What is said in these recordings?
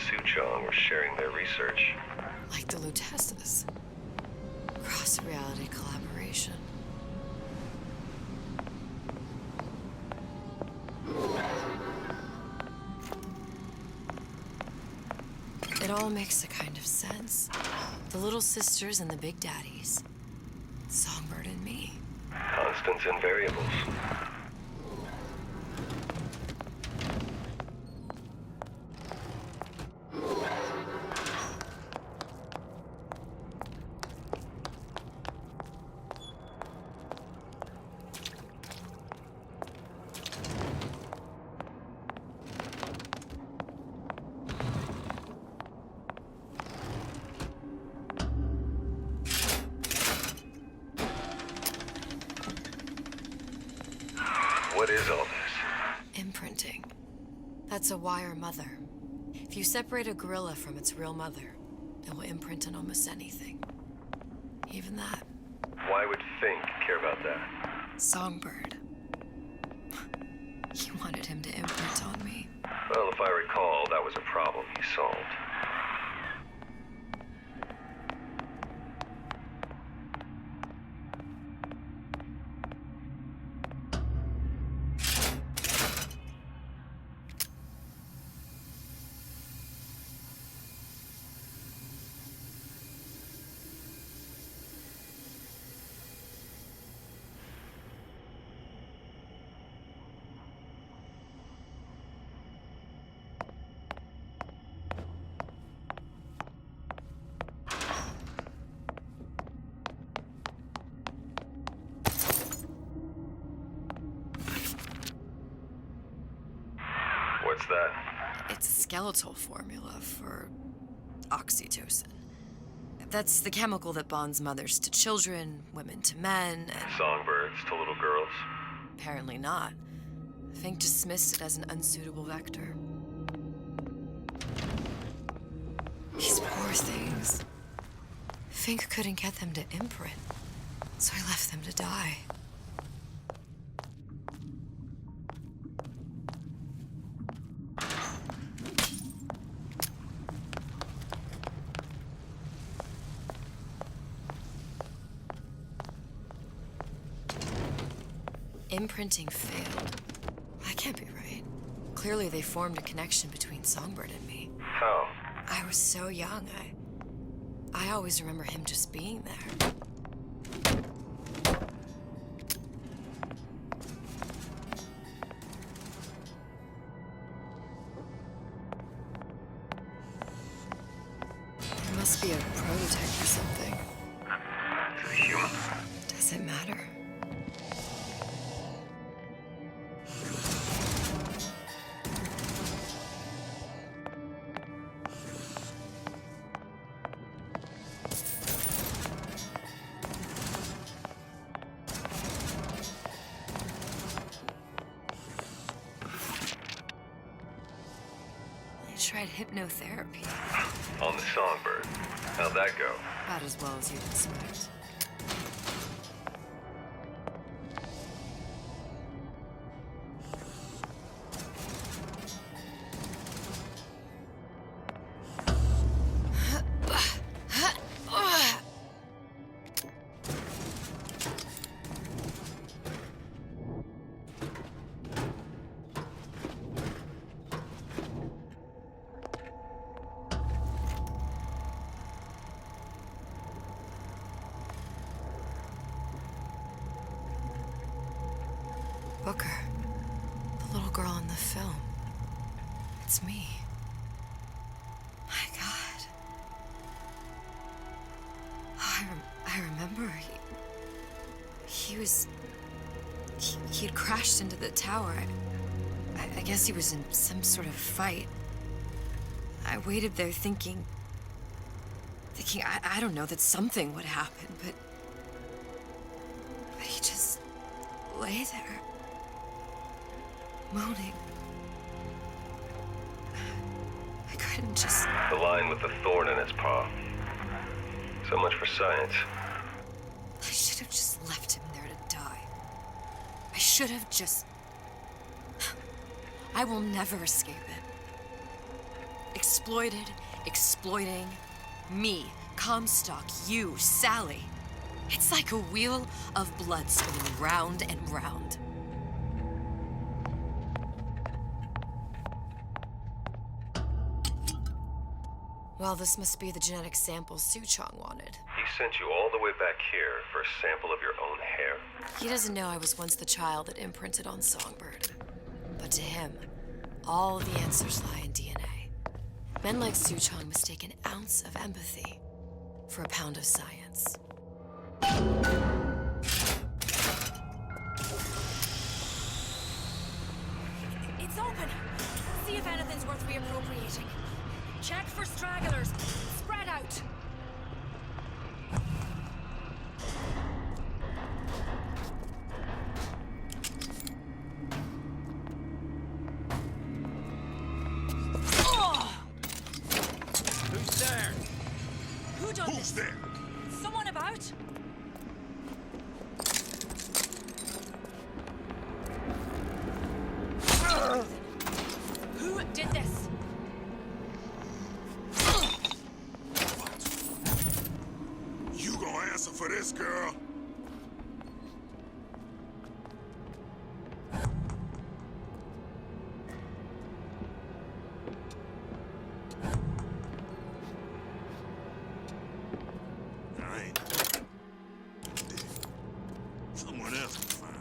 Suchong were sharing their research. Like the Lutesses. Cross-reality collaboration. It all makes a kind of sense. The little sisters and the big daddies. Songbird and me. Constants and variables. What is all this? Imprinting. That's a wire mother. If you separate a gorilla from its real mother, it will imprint on almost anything. Even that. Why would Fink care about that? Songbird. You wanted him to imprint on me. Well, if I recall, that was a problem he solved. What's that? It's a skeletal formula for oxytocin. That's the chemical that bonds mothers to children, women to men, and... Songbirds to little girls? Apparently not. Fink dismissed it as an unsuitable vector. These poor things. Fink couldn't get them to imprint, so I left them to die. Imprinting failed. That can't be right. Clearly they formed a connection between Songbird and me. How? I was so young, I always remember him just being there. There must be a prototype or something. Is it human? Does it matter? Tried hypnotherapy. On the Songbird. How'd that go? About as well as you'd expect. Booker. The little girl in the film. It's me. My God. I remember he had crashed into the tower. I guess he was in some sort of fight. I waited there thinking I don't know, that something would happen, but he just lay there. Moaning. I couldn't just... The line with the thorn in its paw. So much for science. I should have just left him there to die. I should have just... I will never escape it. Exploited, exploiting. Me, Comstock, you, Sally. It's like a wheel of blood spinning round and round. Well, this must be the genetic sample Suchong wanted. He sent you all the way back here for a sample of your own hair? He doesn't know I was once the child that imprinted on Songbird. But to him, all the answers lie in DNA. Men like Suchong mistake an ounce of empathy for a pound of science. It's open. See if anything's worth reappropriating. Check for stragglers. Spread out. Who's there? Who done this? there? Someone about? Who did this? You gonna answer for this, girl? I ain't. Someone else can find her.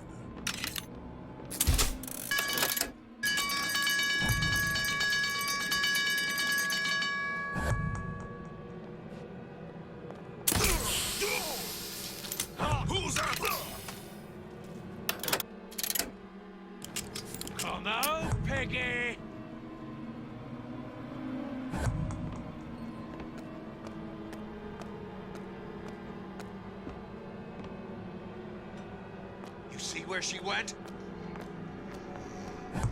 Who's out there? Come out, Peggy! You see where she went? I'm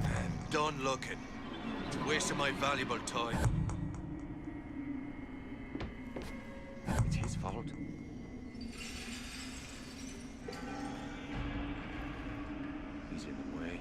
done looking. It's wasting my valuable time. It's his fault. He's in the way.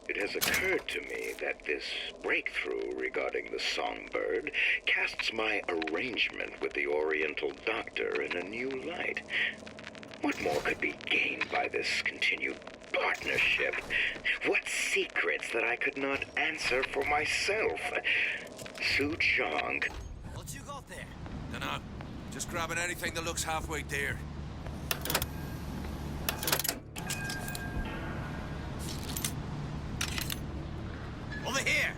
It has occurred to me that this breakthrough regarding the songbird casts my arrangement with the Oriental Doctor in a new light. What more could be gained by this continued partnership? What secrets that I could not answer for myself? Suchong. What you got there? Dunno. Just grabbing anything that looks halfway there. Over here!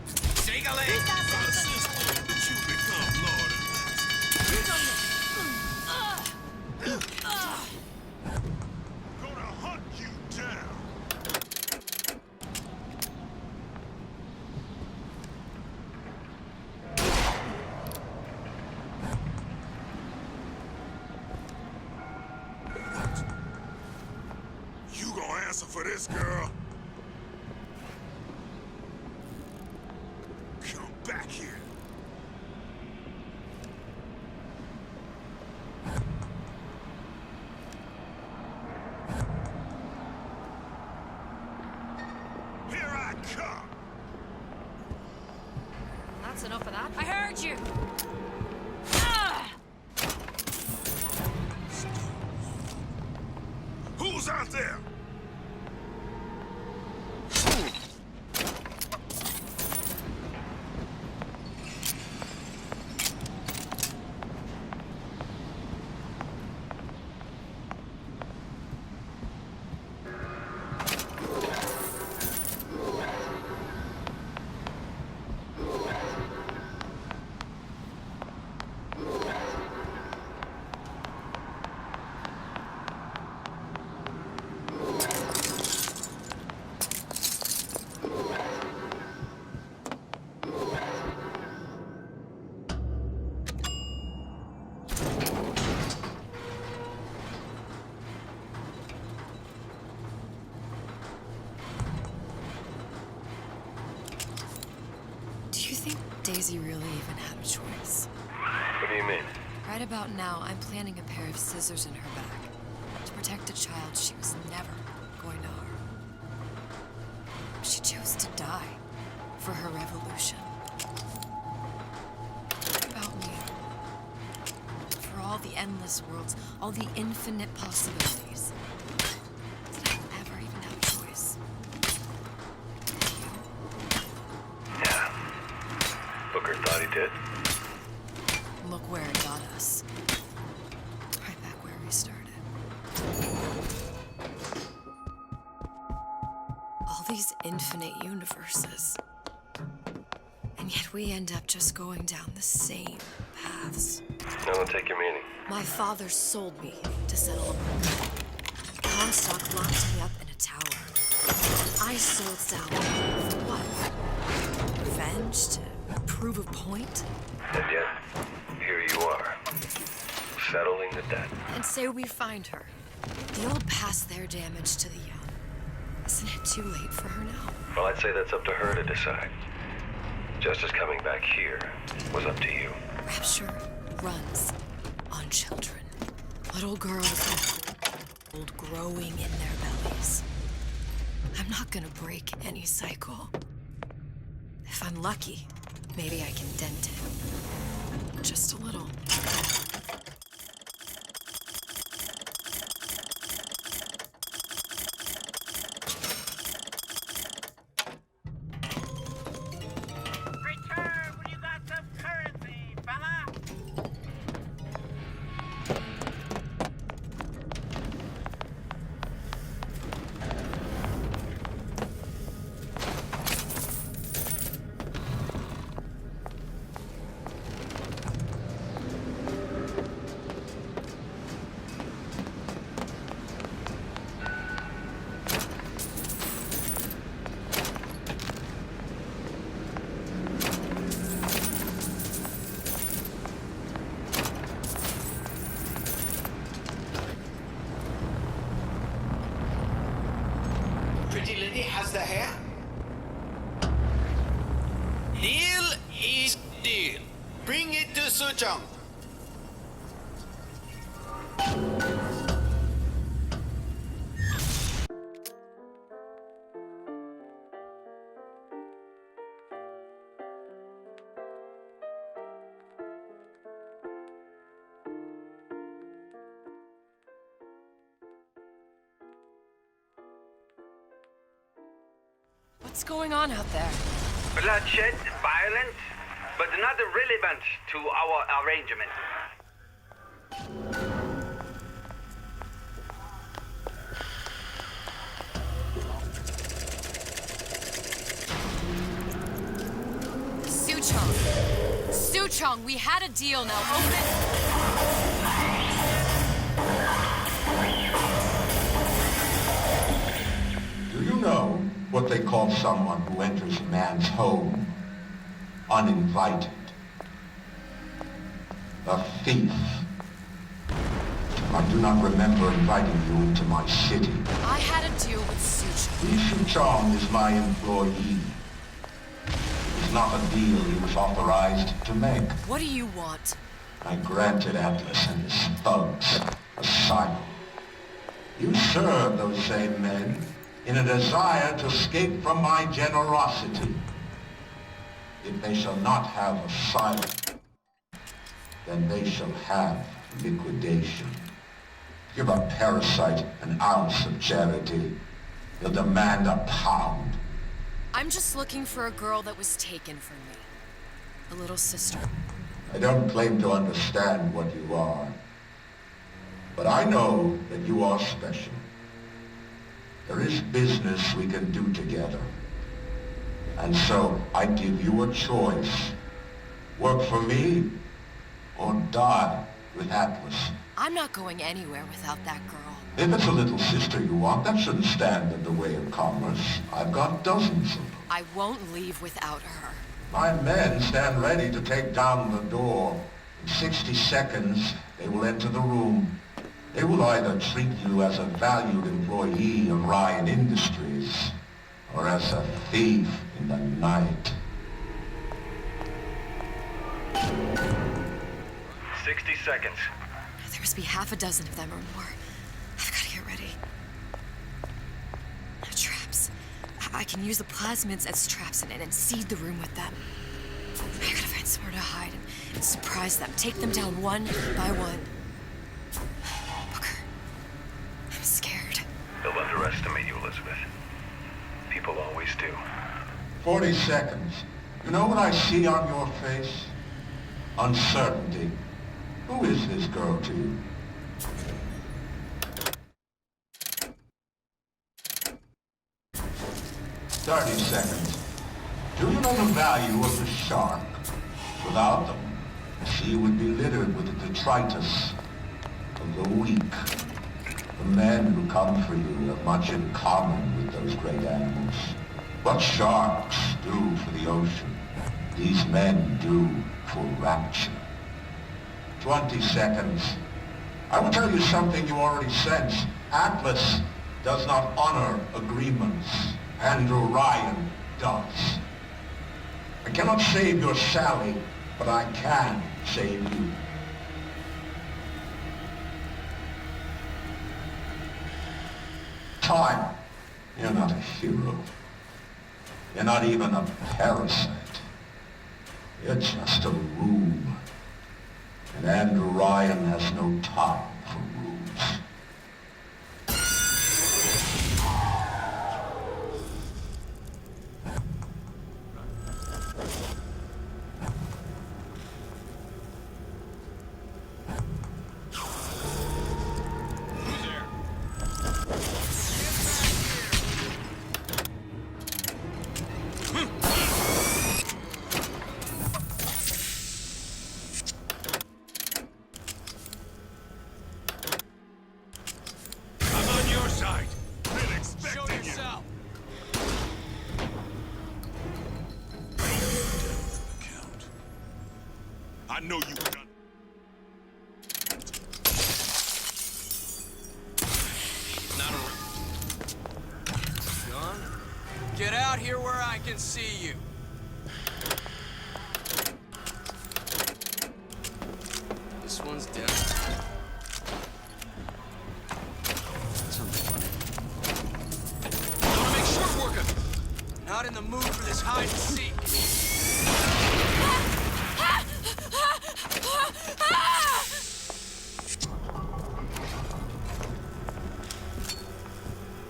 Take a leg! Assist that you become Lord and Master. Gonna hunt you down. What? You gonna answer for this, girl? Come back here. Here I come. That's enough of that. I heard you. Ah! Who's out there? crazy really even have a choice. What do you mean? Right about now, I'm planting a pair of scissors in her back to protect a child she was never going to harm. She chose to die for her revolution. What about me? For all the endless worlds, all the infinite possibilities. Did I ever even have a choice? You? Yeah. Booker thought he did. Look where it got us. Right back where we started. All these infinite universes. And yet we end up just going down the same paths. No, don't take your meaning. My father sold me to settle a murder. Comstock locked me up in a tower. I sold Sally for what? Revenge? To prove a point? And yet, here you are. Settling the debt. And say we find her. The old past their damage to the young. Isn't it too late for her now? Well, I'd say that's up to her to decide. Justice coming back here was up to you. Rapture runs on children. Little girls with gold growing in their bellies. I'm not gonna break any cycle. If I'm lucky, maybe I can dent it. Just a little. Return when you got some currency, fella! Pretty lady has the hair. Deal is deal. Bring it to Suchong. What's going on out there? Bloodshed, violence, but not relevant to our arrangement. Suchong! Suchong, we had a deal, now open it! Do you know what they call someone who enters a man's home uninvited? A thief. I do not remember inviting you into my city. I had a deal with Suchong. Li Shuchong is my employee. It is not a deal he was authorized to make. What do you want? I granted Atlas and his thugs asylum. You serve those same men in a desire to escape from my generosity. If they shall not have asylum, then they shall have liquidation. Give a parasite an ounce of charity, he'll demand a pound. I'm just looking for a girl that was taken from me. A little sister. I don't claim to understand what you are, but I know that you are special. There is business we can do together. And so I give you a choice. Work for me, or die with Atlas. I'm not going anywhere without that girl. If it's a little sister you want, that shouldn't stand in the way of commerce. I've got dozens of them. I won't leave without her. My men stand ready to take down the door. In 60 seconds, they will enter the room. They will either treat you as a valued employee of Ryan Industries, or as a thief in the night. 60 seconds. There must be half a dozen of them or more. I've got to get ready. Traps. I can use the plasmids as traps and seed the room with them. I gotta find somewhere to hide and surprise them. Take them down one by one. Booker, I'm scared. They'll underestimate you, Elizabeth. People always do. 40 seconds. You know what I see on your face? Uncertainty. Who is this girl to you? "30 seconds. Do you know the value of the shark? Without them, the sea would be littered with the detritus of the weak. The men who come for you have much in common with those great animals. What sharks do for the ocean, these men do for rapture. 20 seconds. I will tell you something you already sense. Atlas does not honor agreements. Andrew Ryan does. I cannot save your Sally, but I can save you. Time. You're not a hero. You're not even a parasite. You're just a room. And Andrew Ryan has no time for rooms. I know you done. Not a... Gone? Get out here where I can see you. This one's down. I wanna make short work of it. Not in the mood for this hide and seek.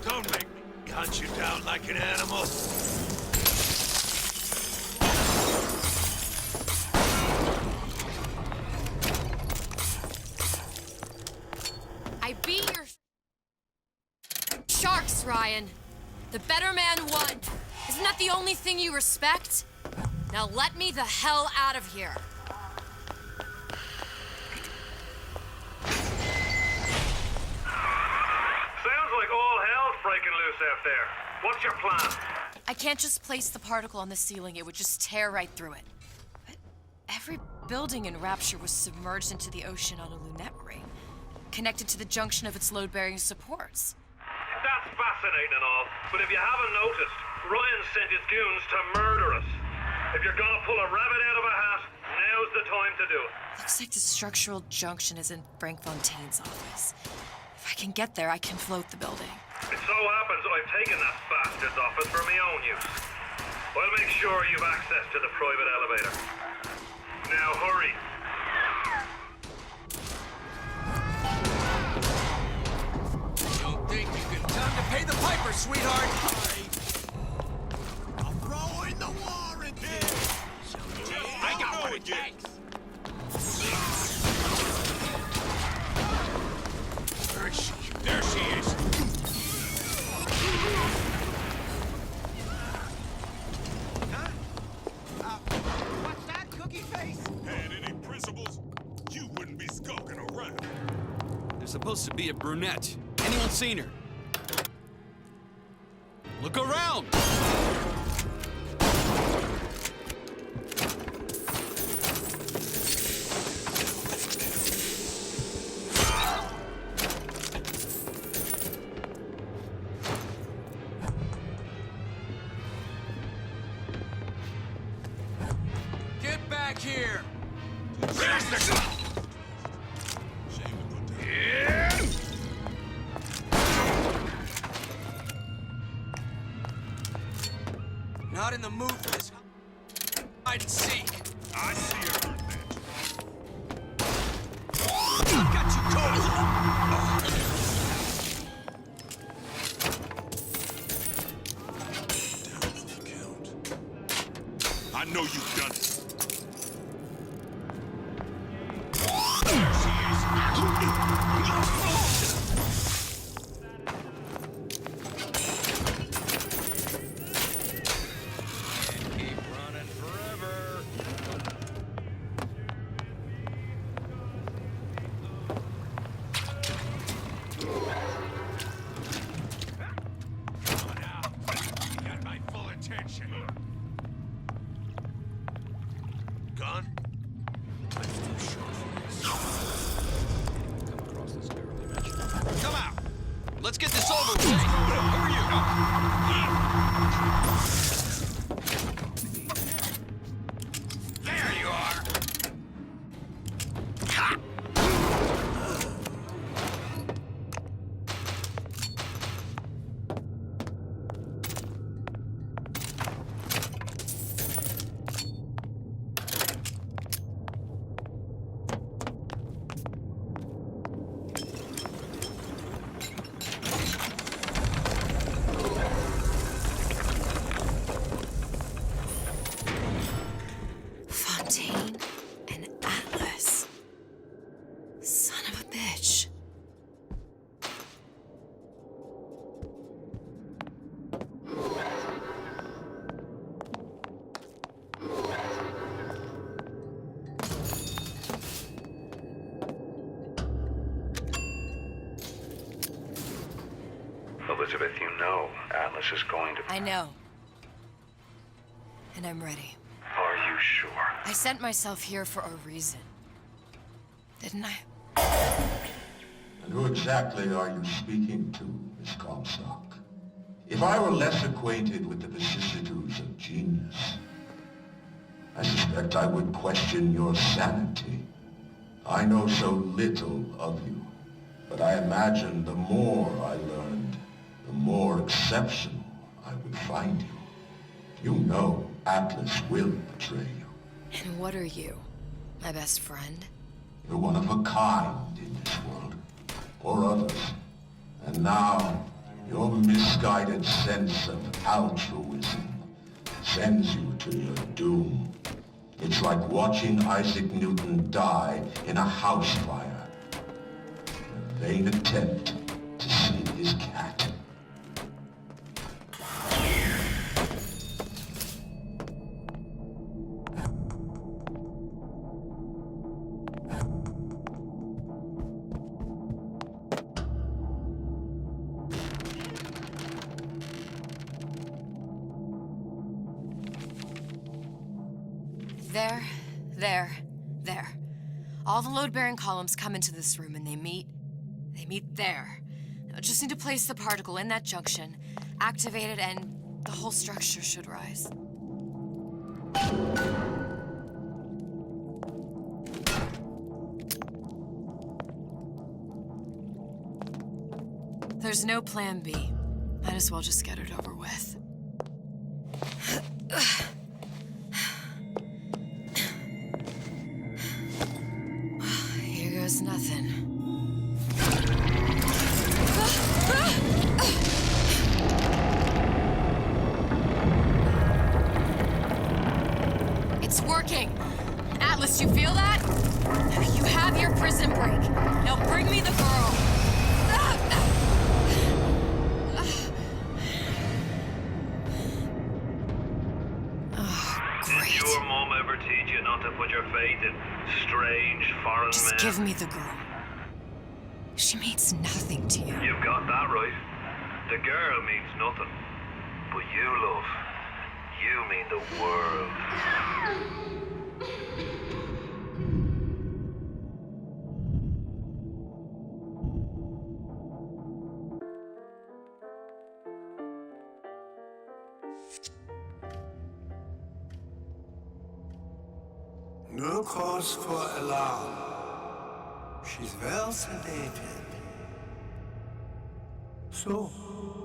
Don't make me hunt you down like an animal. I beat your sharks, Ryan. The better man won. Isn't that the only thing you respect? Now let me the hell out of here. Sounds like all hell's breaking loose out there. What's your plan? I can't just place the particle on the ceiling. It would just tear right through it. But every building in Rapture was submerged into the ocean on a lunette ring, connected to the junction of its load-bearing supports. That's fascinating and all, but if you haven't noticed, Ryan sent his goons to murder us. If you're gonna pull a rabbit out of a hat, now's the time to do it. Looks like the structural junction is in Frank Fontaine's office. If I can get there, I can float the building. It so happens I've taken that bastard's office for my own use. I'll make sure you've access to the private elevator. Now hurry. Don't think you can... Time to pay the piper, sweetheart! I'll throw in the warranty. I got what it takes! Where is she? There she is. What's that, cookie face? Had any principles, you wouldn't be skulking around. There's supposed to be a brunette. Anyone seen her? Look around! Get back here! not in the mood for this hide and seek. I see a brunette. I've got you covered. Down for the count. I know you've done it. There she is. Keep running forever. Come on now. You got my full attention. Gun? Let's do short for this. Come across this girl you mentioned. Come out. Let's get this over with. Who are you? There you are. Ha! Fontaine and Atlas. Son of a bitch. Elizabeth, you know Atlas is going to... I know. And I'm ready. Are you sure? I sent myself here for a reason. Didn't I? And who exactly are you speaking to, Miss Comstock? If I were less acquainted with the vicissitudes of genius, I suspect I would question your sanity. I know so little of you, but I imagine the more I learned, the more exceptional I would find you. You know Atlas will betray you. And what are you? My best friend? You're one of a kind in this world, or others. And now, your misguided sense of altruism sends you to your doom. It's like watching Isaac Newton die in a house fire. A vain attempt to save his cat. There. All the load-bearing columns come into this room and they meet there. I just need to place the particle in that junction, activate it, and the whole structure should rise. There's no plan B. Might as well just get it over with. Here goes nothing. It's working! Atlas, you feel that? You have your prison break. Now bring me the girl. Did your mom ever teach you not to put your faith in strange foreign men? Just give me the girl. She means nothing to you. You've got that right. The girl means nothing. But you, love, you mean the world. No cause for alarm. She's well sedated. So,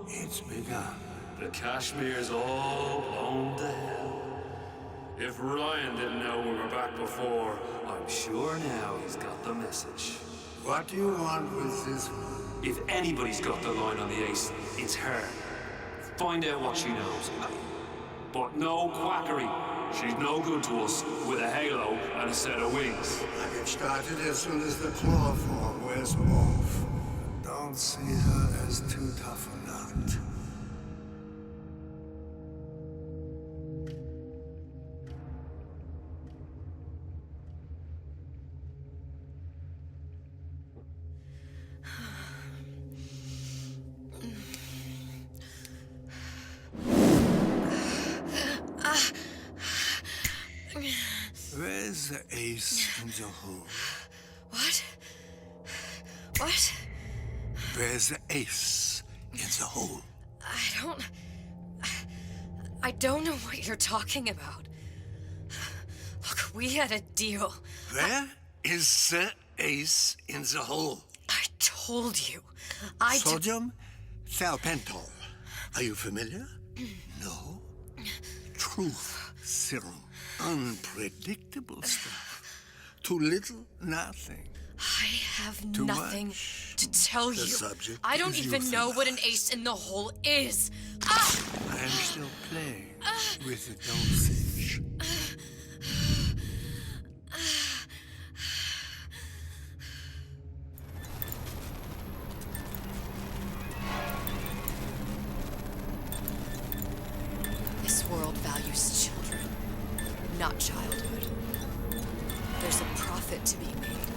it's begun. The Kashmir's all blown to hell. If Ryan didn't know we were back before, I'm sure now he's got the message. What do you want with this one? If anybody's got the line on the ace, it's her. Find out what she knows. But no quackery. She's no good to us with a halo and a set of wings. I get started as soon as the claw form wears off. Don't see her as too tough a nut. Where's the ace in the hole? What? What? Where's the ace in the hole? I don't know what you're talking about. Look, we had a deal. Where is the ace in the hole? I told you. Sodium thiopental. Are you familiar? No? Truth serum. Unpredictable stuff. Too little, nothing. I have Too nothing much. to tell The you. subject I don't is even know what an ace in the hole is. Ah! I am still playing with the dosage. This world values children, not childhood. There's a profit to be made,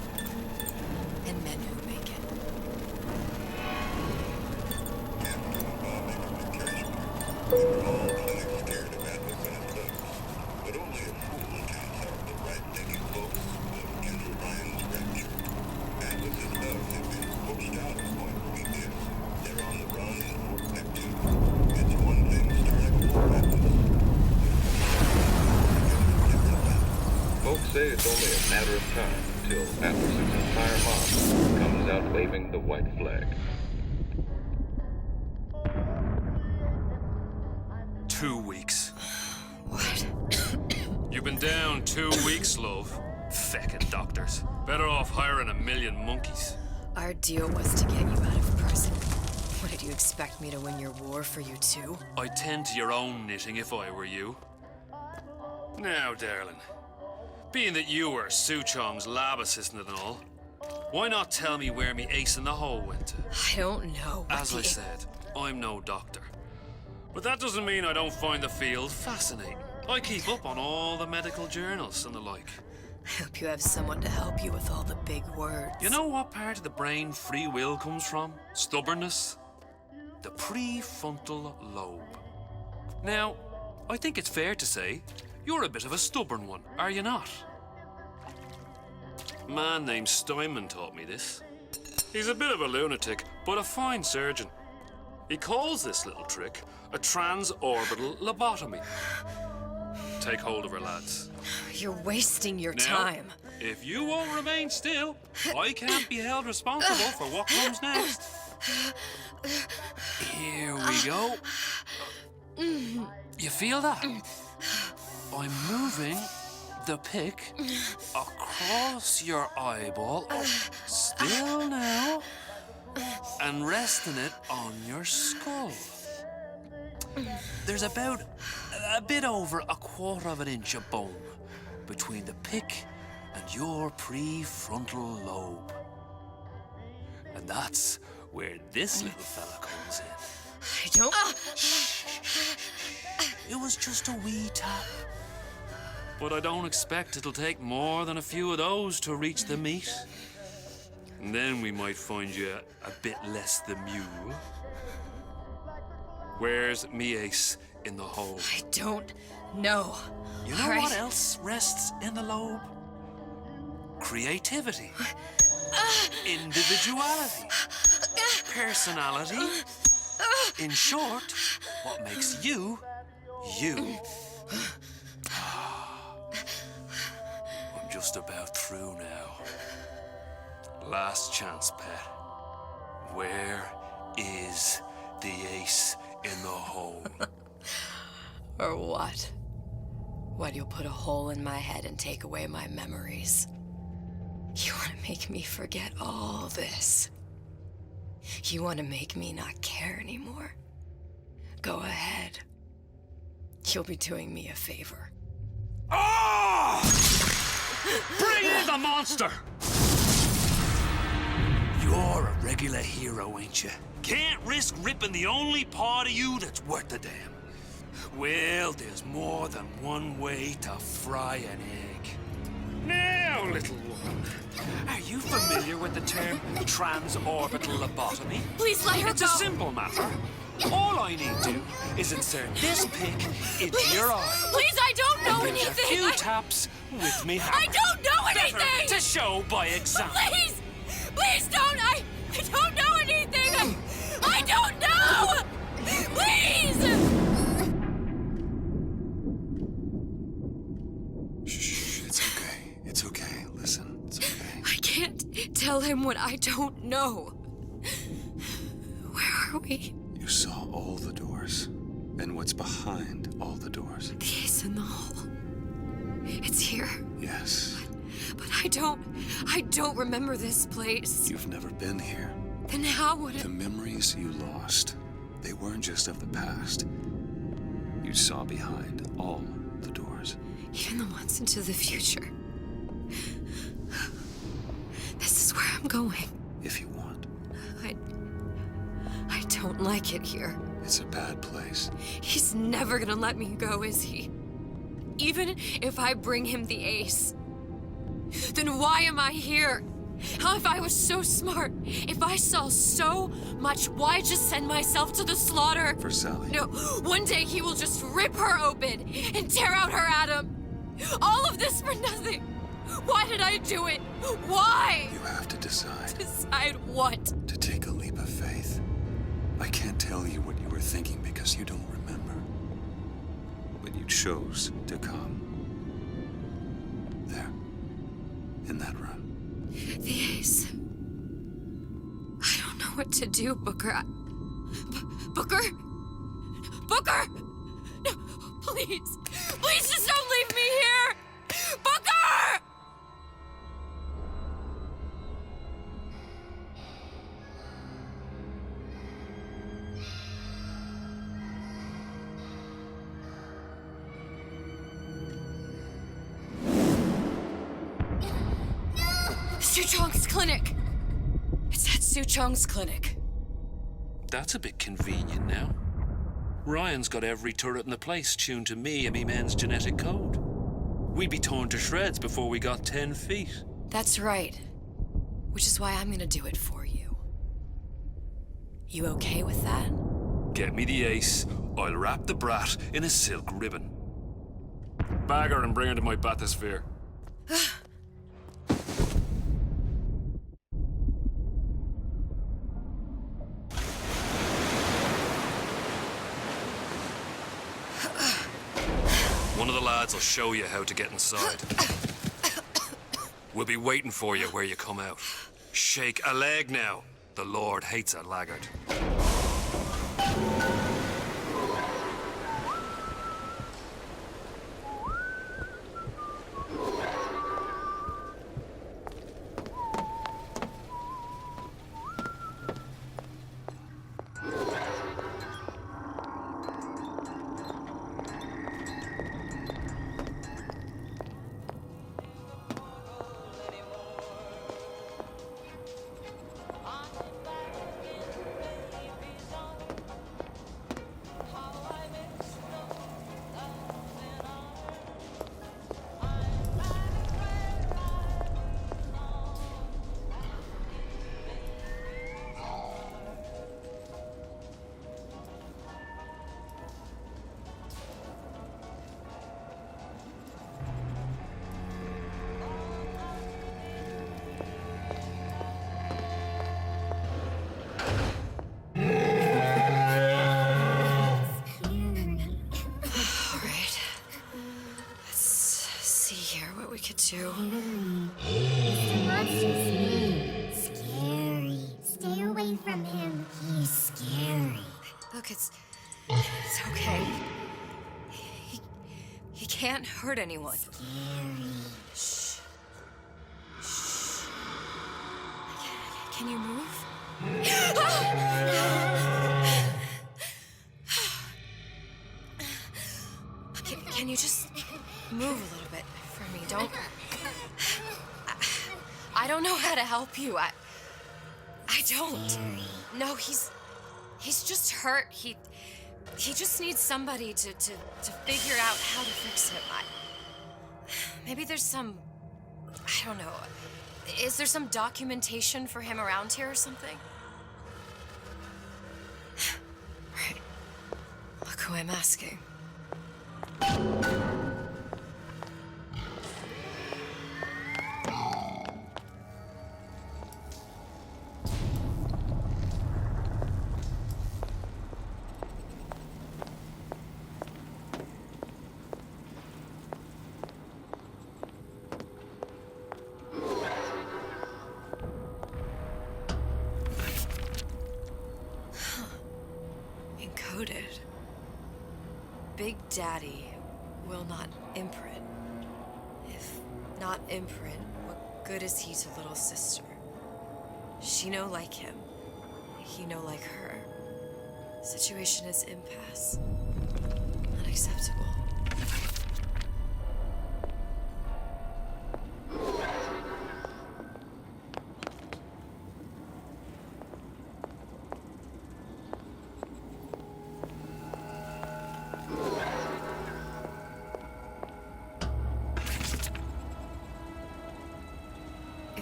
and men who make it. But only a fool counts out the right-thinking folks of General Ryan's wreck. And with his love had been poached out of what we did, they're on the run for Neptune. It's one thing starting a war happens. Folks say it's only a matter of time until Atlas's entire mob comes out waving the white flag. 2 weeks. What? You've been down 2 weeks, love. Feckin' doctors. Better off hiring a million monkeys. Our deal was to get you out of prison. What, did you expect me to win your war for you too? I'd tend to your own knitting if I were you. Now, darling, being that you were Suchong's lab assistant and all, why not tell me where me ace in the hole went to? I don't know. As I said, I'm no doctor. But that doesn't mean I don't find the field fascinating. I keep up on all the medical journals and the like. I hope you have someone to help you with all the big words. You know what part of the brain free will comes from? Stubbornness? The prefrontal lobe. Now, I think it's fair to say you're a bit of a stubborn one, are you not? A man named Steinman taught me this. He's a bit of a lunatic, but a fine surgeon. He calls this little trick a transorbital lobotomy. Take hold of her, lads. You're wasting your Now, time. If you won't remain still, I can't be held responsible for what comes next. Here we go. You feel that? I'm moving the pick across your eyeball, still now, and resting it on your skull. There's about a bit over 1/4 of an inch of bone between the pick and your prefrontal lobe. And that's where this little fella comes in. I don't... It was just a wee tap. But I don't expect it'll take more than a few of those to reach the meat. And then we might find you a bit less the mule. Where's me ace in the hole? I don't know. You know what else rests in the lobe? Creativity. Individuality. Personality. In short, what makes you, you. I'm just about through now. Last chance, pet. Where is the ace in the hole. Or what? What, you'll put a hole in my head and take away my memories? You want to make me forget all this? You want to make me not care anymore? Go ahead. You'll be doing me a favor. Ah! Bring in the monster! You're a regular hero, ain't you? Can't risk ripping the only part of you that's worth a damn. Well, there's more than one way to fry an egg. Now, little one, are you familiar with the term transorbital lobotomy? Please let her It's go. a simple matter. All I need to do is insert this pick into your eye. Please, I don't know And there's anything. a few taps with me hammer. I don't know anything. Better to show by example. Please, please don't. I don't know anything. I don't know. Please. Shh, it's okay. It's okay. Listen, it's okay. I can't tell him what I don't know. Where are we? You saw all the doors. And what's behind all the doors? The ace in the hole. It's here. Yes. But I don't remember this place. You've never been here. Then how would it? The memories you lost, they weren't just of the past. You saw behind all the doors. Even the ones into the future. This is where I'm going. If you want. I don't like it here. It's a bad place. He's never gonna let me go, is he? Even if I bring him the ace. Then why am I here? How, if I was so smart, if I saw so much, why just send myself to the slaughter? For Sally. No, one day he will just rip her open and tear out her atom. All of this for nothing. Why did I do it? Why? You have to decide. Decide what? To take a leap of faith. I can't tell you what you were thinking because you don't remember. But you chose to come. There. In that room. The ace. I don't know what to do, Booker. Booker? Booker! No, please. Please just don't leave me here! Booker! Suchong's clinic. It's at Suchong's clinic. That's a bit convenient now. Ryan's got every turret in the place tuned to me and me men's genetic code. We'd be torn to shreds before we got 10 feet. That's right. Which is why I'm gonna do it for you. You okay with that? Get me the ace, I'll wrap the brat in a silk ribbon. Bag her and bring her to my bathysphere. One of the lads will show you how to get inside. We'll be waiting for you where you come out. Shake a leg now. The Lord hates a laggard. can't hurt anyone. Scary. Shh. Shh. Can you move? Can you just move a little bit for me? Don't... I don't know how to help you. I don't. No, he's just hurt. He just needs somebody to figure out how to fix him. Maybe there's some... I don't know. Is there some documentation for him around here or something? Right. Look who I'm asking. Encoded. Big Daddy will not imprint. If not imprint, what good is he to little sister? She no like him. He no like her. Situation is impasse. Unacceptable.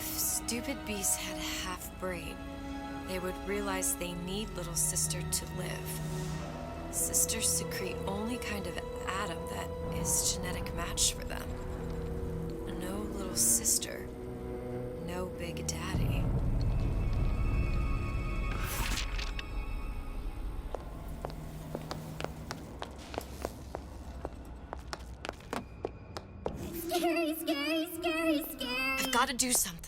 Stupid beasts had half brain. They would realize they need little sister to live. Sisters secrete only kind of atom that is genetic match for them. No little sister. No Big Daddy. Scary, scary, scary, scary. I've got to do something.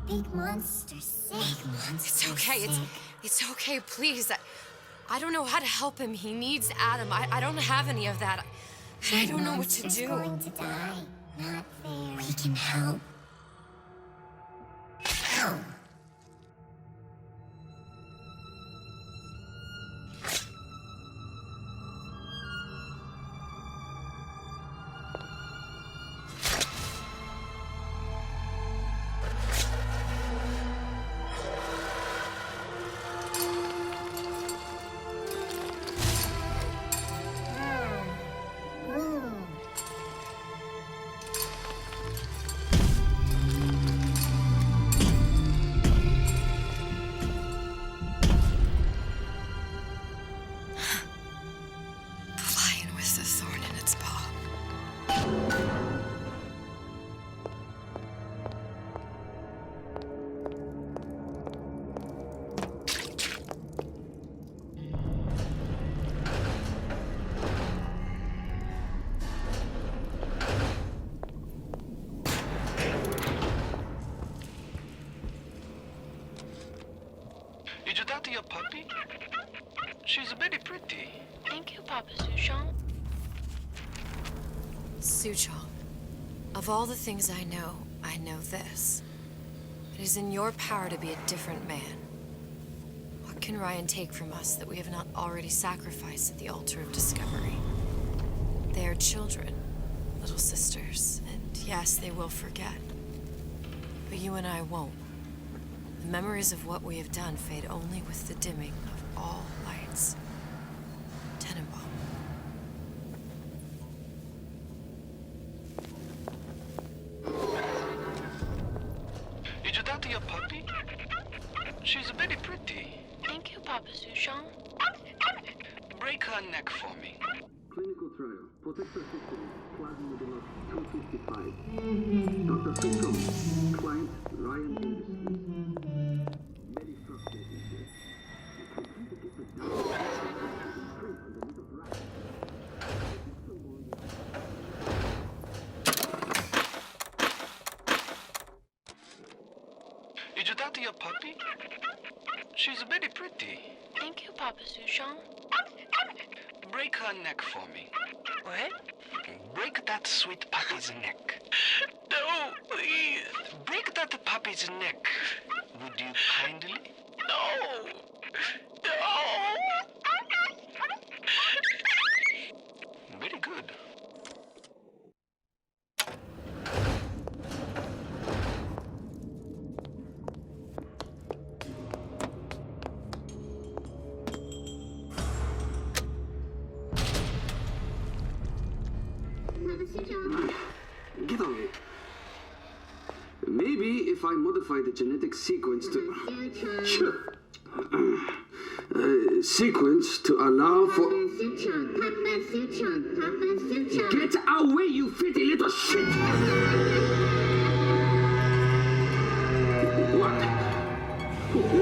Big monster sick. It's okay. It's okay, please. I don't know how to help him. He needs Adam. I don't have any of that. I don't know what to do. He's going to die. Not fair. We can help. Help. Did you talk to your puppy? She's very pretty. Thank you, Papa Suchong. Suchong, of all the things I know this. It is in your power to be a different man. What can Ryan take from us that we have not already sacrificed at the altar of discovery? They are children, little sisters, and yes, they will forget. But you and I won't. The memories of what we have done fade only with the dimming of all lights. Tenenbaum. Did you talk to your puppy? She's very pretty. Thank you, Papa Suchong. Break her neck for me. Clinical trial. Protector system. Plasma velocity 255. Dr. Suchong. Client Ryan Industries. Very frustrating this. You can get the down. Straight underneath the black. Did you talk to your puppy? She's very pretty. Thank you, Papa Suchong. break her neck for me. What? Break that sweet puppy's neck. No, please. Break that puppy's neck. Would you kindly? No. No. Very good. Get on it. Maybe if I modify the genetic sequence to... sequence to allow for... Get away, you filthy little shit! What?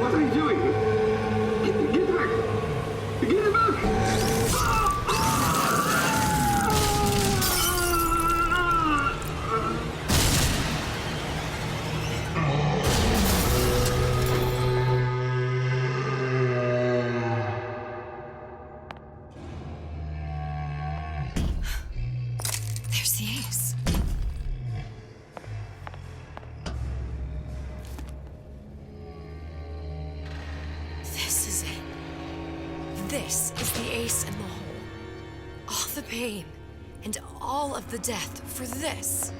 What are you doing? Get back! Get back! There's the ace. This is it. This is the ace in the hole. All the pain and all of the death for this.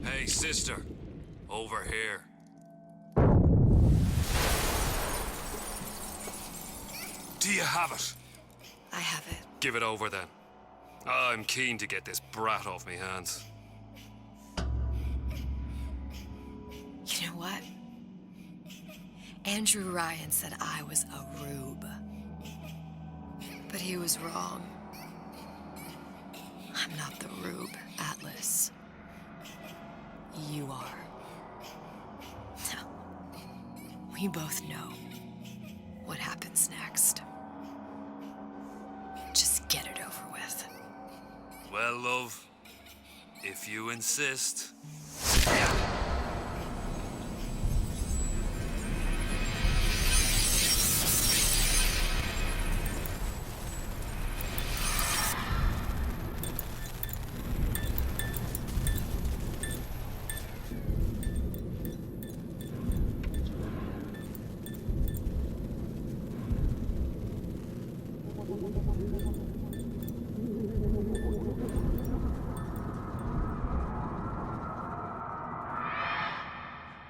Hey, sister. Over here. Do you have it? I have it. Give it over then. I'm keen to get this brat off me hands. You know what? Andrew Ryan said I was a rube. But he was wrong. I'm not the rube, Atlas. You are. Now, we both know what happens next. Just get it over with. Well, love, if you insist.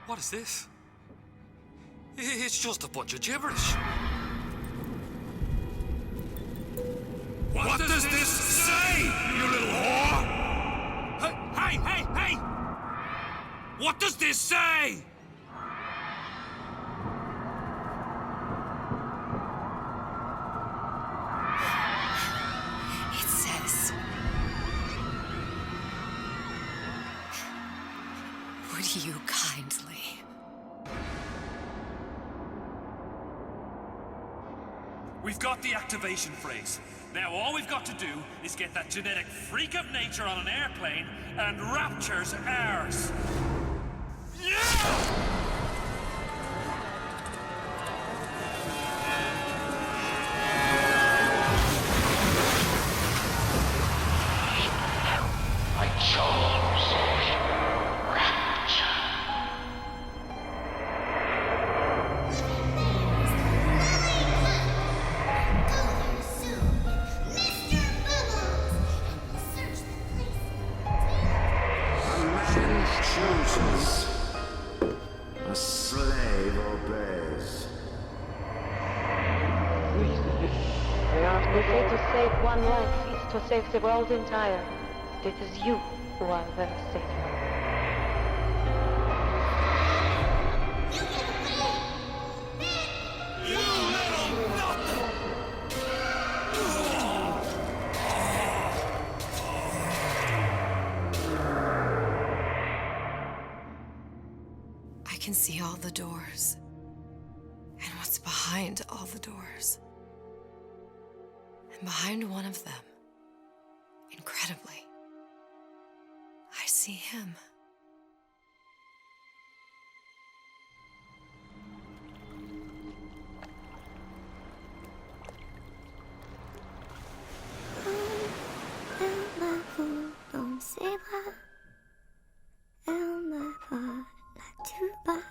What is this? It's just a bunch of gibberish. What does this say, you little whore? Hey! What does this say? It says... Would you kindly... We've got the activation phrase. Now all we've got to do is get that genetic freak of nature on an airplane, and Rapture's ours. Yeah! I chose Rapture. Chooses. A slave obeys. They say to save one life is to save the world entire. It is you who are the savior. You little nothing! can see all the doors. And what's behind all the doors. And behind one of them, incredibly, I see him. Dans ses bras, elle me parle tout bas.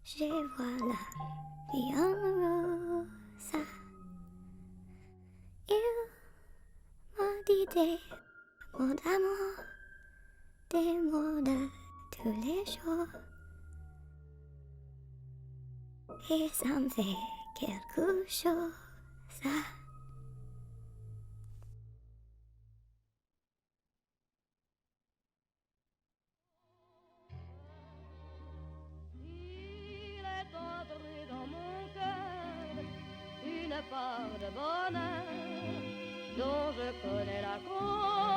Je vois la vie en rosa. Il m'a dit des mots d'amour, des mots de tous les jours. Et ça me fait quelque chose. Une part de bonheur dont je connais la cause.